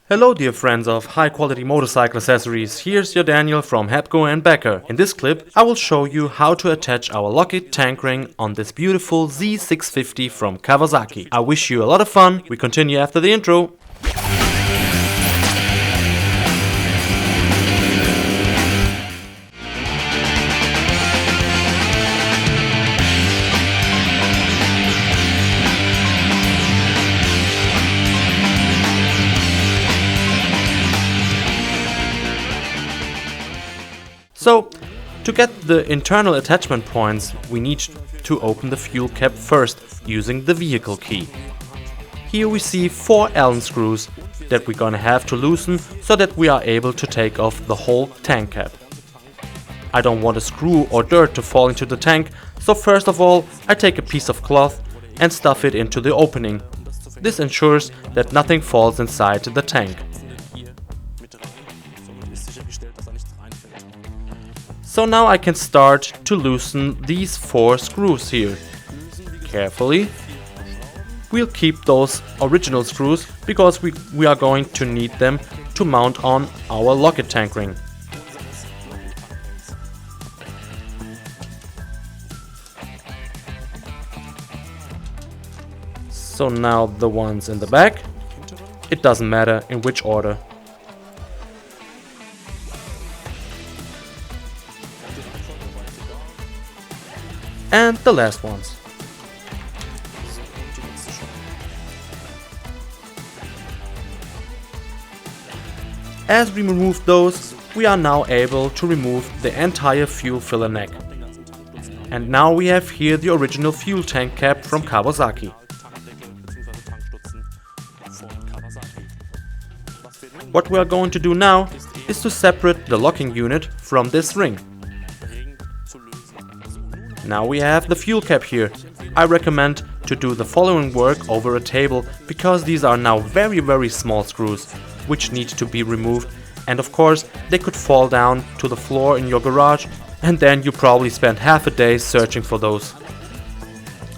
Hello dear friends of high quality motorcycle accessories, here's your Daniel from HepcoBecker. In this clip I will show you how to attach our Lock-it tank ring on this beautiful Z650 from Kawasaki. I wish you a lot of fun, we continue after the intro. So, to get the internal attachment points, we need to open the fuel cap first using the vehicle key. Here we see 4 Allen screws that we're gonna have to loosen so that we are able to take off the whole tank cap. I don't want a screw or dirt to fall into the tank, so first of all I take a piece of cloth and stuff it into the opening. This ensures that nothing falls inside the tank. So now I can start to loosen these 4 screws here. Carefully. We'll keep those original screws because we are going to need them to mount on our Lock-it tank ring. So now the ones in the back. It doesn't matter in which order. And the last ones. As we remove those, we are now able to remove the entire fuel filler neck. And now we have here the original fuel tank cap from Kawasaki. What we are going to do now is to separate the locking unit from this ring. Now we have the fuel cap here. I recommend to do the following work over a table because these are now very small screws which need to be removed, and of course they could fall down to the floor in your garage and then you probably spend half a day searching for those.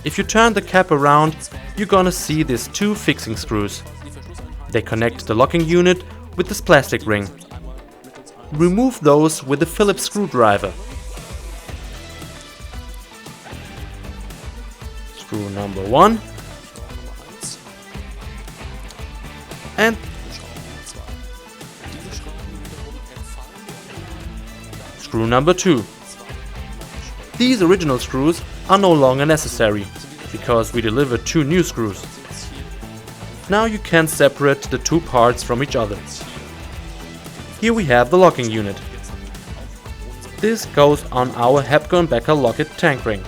If you turn the cap around, you're gonna see these 2 fixing screws. They connect the locking unit with this plastic ring. Remove those with a Phillips screwdriver. Screw number 1 and screw number 2. These original screws are no longer necessary because we delivered 2 new screws. Now you can separate the 2 parts from each other. Here we have the locking unit. This goes on our HepcoBecker Lock-it tank ring.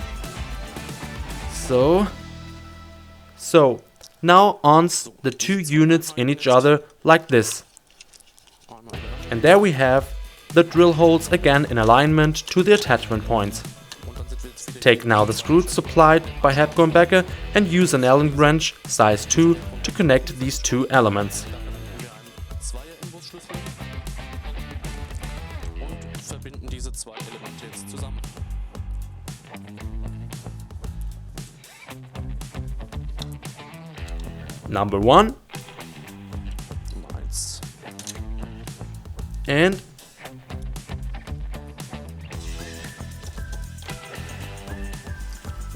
So now on the 2 units in each other like this. And there we have the drill holes again in alignment to the attachment points. Take now the screws supplied by HepcoBecker and use an Allen wrench size 2 to connect these 2 elements. Number 1 and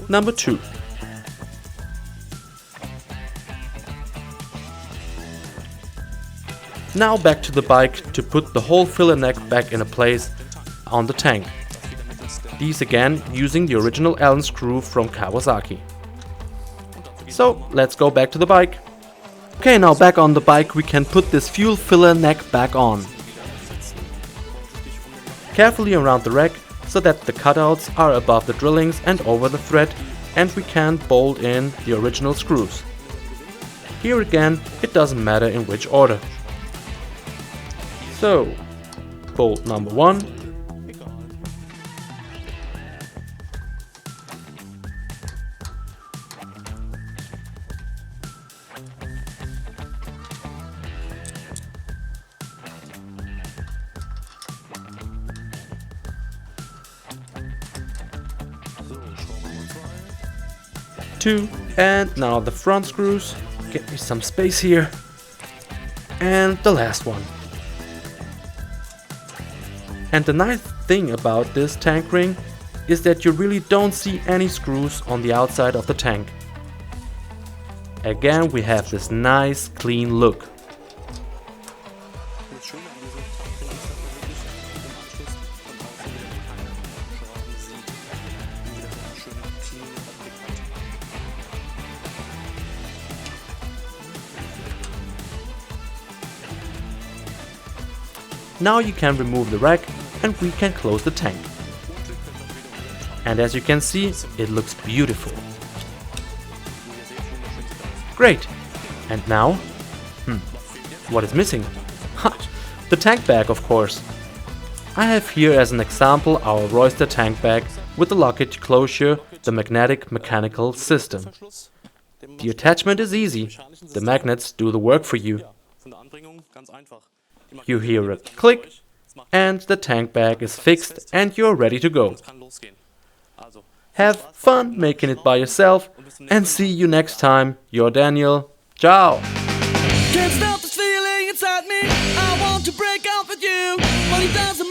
number 2. Now back to the bike to put the whole filler neck back in a place on the tank. These again using the original Allen screw from Kawasaki. So let's go back to the bike. Okay, now back on the bike we can put this fuel filler neck back on. Carefully around the rack so that the cutouts are above the drillings and over the thread, and we can bolt in the original screws. Here again it doesn't matter in which order. So, bolt number 1. Two, and now the front screws. Get me some space here. And the last one. And the nice thing about this tank ring is that you really don't see any screws on the outside of the tank. Again, we have this nice clean look. Now you can remove the rack and we can close the tank. And as you can see, it looks beautiful. Great! And now? What is missing? Ha! The tank bag, of course. I have here as an example our Royster tank bag with the Lock-it closure, the magnetic mechanical system. The attachment is easy. The magnets do the work for you. You hear a click and the tank bag is fixed and you're ready to go. Have fun making it by yourself and see you next time. Your Daniel. Ciao! Can't stop this feeling inside me. I want to break out with you, but it doesn't